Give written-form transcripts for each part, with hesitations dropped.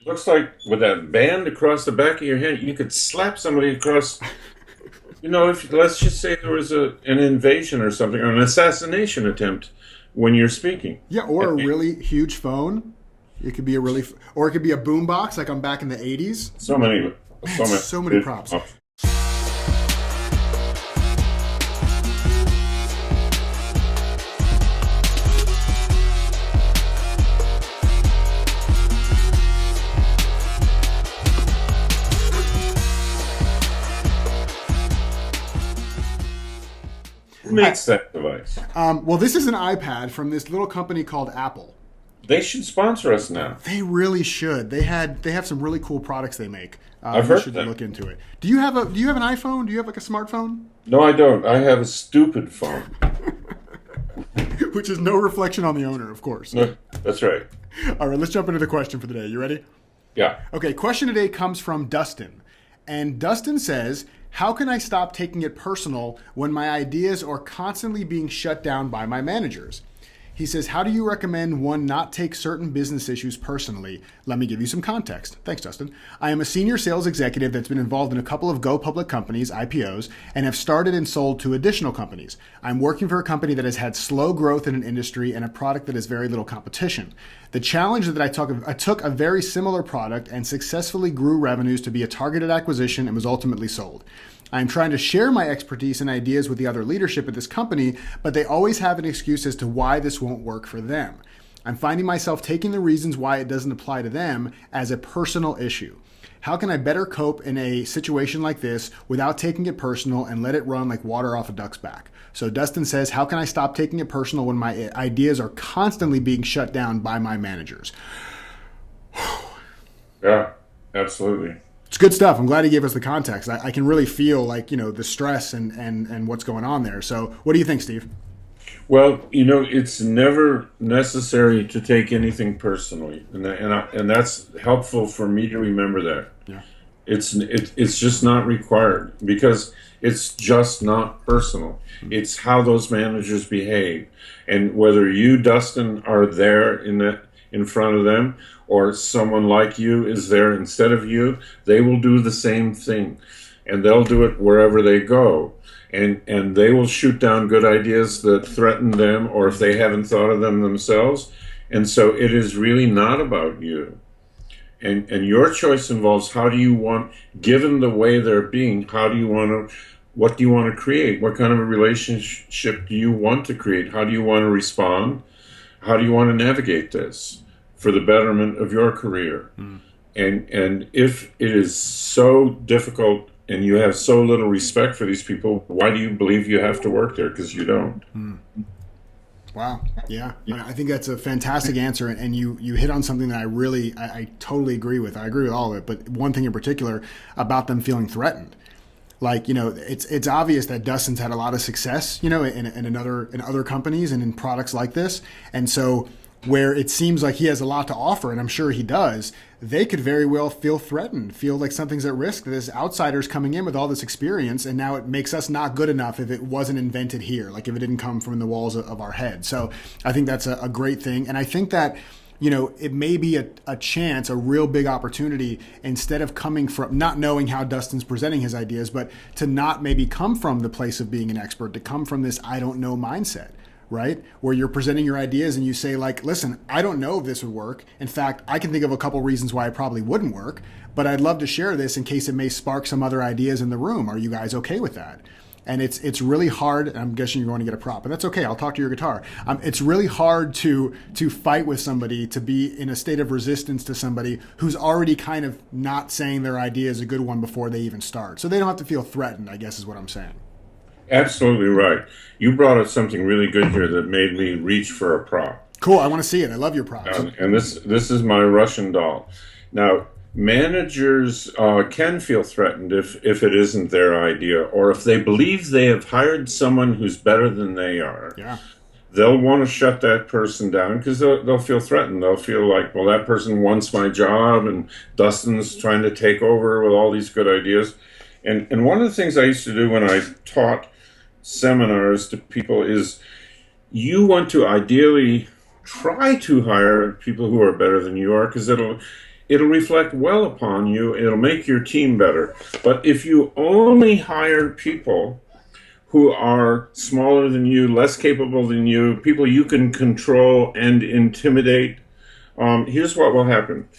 Looks like with that band across the back of your head, you could slap somebody across. If let's just say there was an invasion or something, or an assassination attempt when you're speaking. Yeah, or a really huge phone. It could be or it could be a boombox, like I'm back in the '80s. So many, Man, so many props. Who makes that device? Well, this is an iPad from this little company called Apple. They should sponsor us now. They really should. They have some really cool products they make. I've You heard should that. look into it. Do you have an iPhone? Do you have like a smartphone? No, I don't. I have a stupid phone. Which is no reflection on the owner, of course. No, that's right. All right, let's jump into the question for the day. You ready? Yeah. Okay, question today comes from Dustin. And Dustin says, how can I stop taking it personal when my ideas are constantly being shut down by my managers? He says, how do you recommend one not take certain business issues personally? Let me give you some context. Thanks, Dustin. I am a senior sales executive that's been involved in a couple of go public companies, IPOs, and have started and sold to additional companies. I'm working for a company that has had slow growth in an industry and a product that has very little competition. The challenge that I took a very similar product and successfully grew revenues to be a targeted acquisition and was ultimately sold. I'm trying to share my expertise and ideas with the other leadership at this company, but they always have an excuse as to why this won't work for them. I'm finding myself taking the reasons why it doesn't apply to them as a personal issue. How can I better cope in a situation like this without taking it personal and let it run like water off a duck's back? So Dustin says, how can I stop taking it personal when my ideas are constantly being shut down by my managers? Yeah, absolutely. It's good stuff. I'm glad he gave us the context. I can really feel like, the stress and what's going on there. So what do you think, Steve? Well, it's never necessary to take anything personally, and that's helpful for me to remember that. Yeah. It's just not required because it's just not personal. It's how those managers behave, and whether you, Dustin, are there in front of them, or someone like you is there instead of you, they will do the same thing, and they'll do it wherever they go. And they will shoot down good ideas that threaten them, or if they haven't thought of them themselves. And so it is really not about you. And your choice involves how do you want, given the way they're being, what do you want to create? What kind of a relationship do you want to create? How do you want to respond? How do you want to navigate this for the betterment of your career? And if it is so difficult and you have so little respect for these people, why do you believe you have to work there? Because you don't. Wow. Yeah. I think that's a fantastic answer. And you hit on something that I totally agree with. I agree with all of it. But one thing in particular about them feeling threatened. Like, it's obvious that Dustin's had a lot of success, in other companies and in products like this. And so where it seems like he has a lot to offer, and I'm sure he does, they could very well feel threatened, feel like something's at risk. This outsider's coming in with all this experience, and now it makes us not good enough if it wasn't invented here, like if it didn't come from the walls of our head. So I think that's a great thing. And I think that, it may be a chance, a real big opportunity, instead of coming from not knowing how Dustin's presenting his ideas, but to not maybe come from the place of being an expert, to come from this I don't know mindset. Right? Where you're presenting your ideas and you say like, listen, I don't know if this would work. In fact, I can think of a couple reasons why it probably wouldn't work, but I'd love to share this in case it may spark some other ideas in the room. Are you guys okay with that? And it's really hard. I'm guessing you're going to get a prop, but that's okay. I'll talk to your guitar. It's really hard to fight with somebody, to be in a state of resistance to somebody who's already kind of not saying their idea is a good one before they even start. So they don't have to feel threatened, I guess is what I'm saying. Absolutely right. You brought up something really good here that made me reach for a prop. Cool. I want to see it. I love your props. And this is my Russian doll. Now, managers can feel threatened if it isn't their idea, or if they believe they have hired someone who's better than they are. Yeah. They'll want to shut that person down because they'll feel threatened. They'll feel like, well, that person wants my job, and Dustin's trying to take over with all these good ideas. And one of the things I used to do when I taught seminars to people is you want to ideally try to hire people who are better than you are, because it'll reflect well upon you. It'll make your team better. But if you only hire people who are smaller than you, less capable than you, people you can control and intimidate, here's what will happen.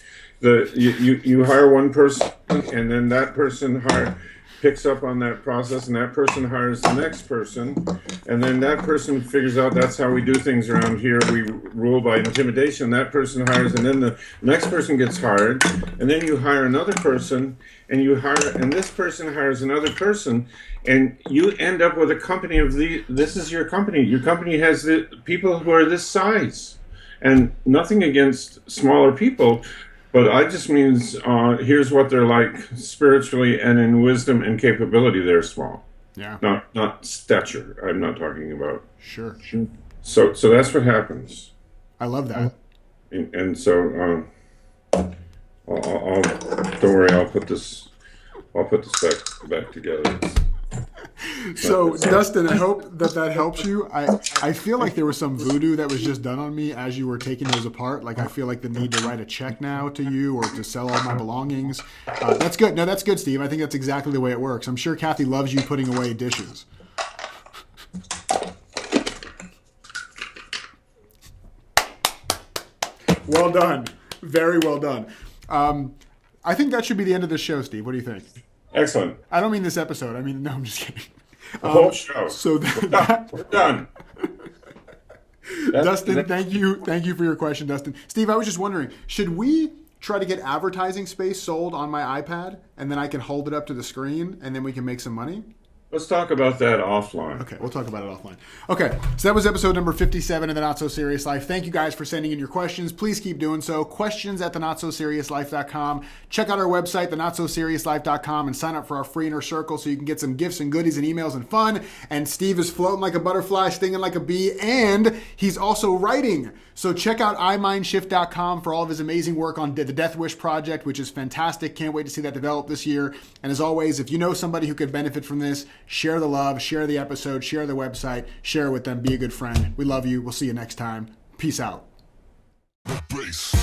You hire one person, and then that person picks up on that process, and that person hires the next person, and then that person figures out that's how we do things around here. We rule by intimidation. That person hires, and then the next person gets hired, and then you hire another person, and this person hires another person, and you end up with a company of this is your company. Your company has the people who are this size, and nothing against smaller people. But I just means here's what they're like spiritually and in wisdom and capability. They're small, Yeah. not stature. I'm not talking about. Sure. So that's what happens. I love that. And so I'll don't worry. I'll put this back together. So, Dustin, I hope that helps you. I feel like there was some voodoo that was just done on me as you were taking those apart. Like, I feel like the need to write a check now to you or to sell all my belongings. That's good. No, that's good, Steve. I think that's exactly the way it works. I'm sure Kathy loves you putting away dishes. Well done. Very well done. I think that should be the end of the show, Steve. What do you think? Excellent. I don't mean this episode. I mean, no, I'm just kidding. The whole show. So we're done. Dustin, thank you for your question, Dustin. Steve, I was just wondering, should we try to get advertising space sold on my iPad, and then I can hold it up to the screen, and then we can make some money? Let's talk about that offline. Okay, we'll talk about it offline. Okay, so that was episode number 57 of The Not So Serious Life. Thank you guys for sending in your questions. Please keep doing so. Questions at thenotsoseriouslife.com. Check out our website, thenotsoseriouslife.com, and sign up for our free inner circle so you can get some gifts and goodies and emails and fun. And Steve is floating like a butterfly, stinging like a bee, and he's also writing. So check out imindshift.com for all of his amazing work on the Death Wish project, which is fantastic. Can't wait to see that develop this year. And as always, if you know somebody who could benefit from this, share the love, share the episode, share the website, share it with them. Be a good friend. We love you. We'll see you next time. Peace out. Bass.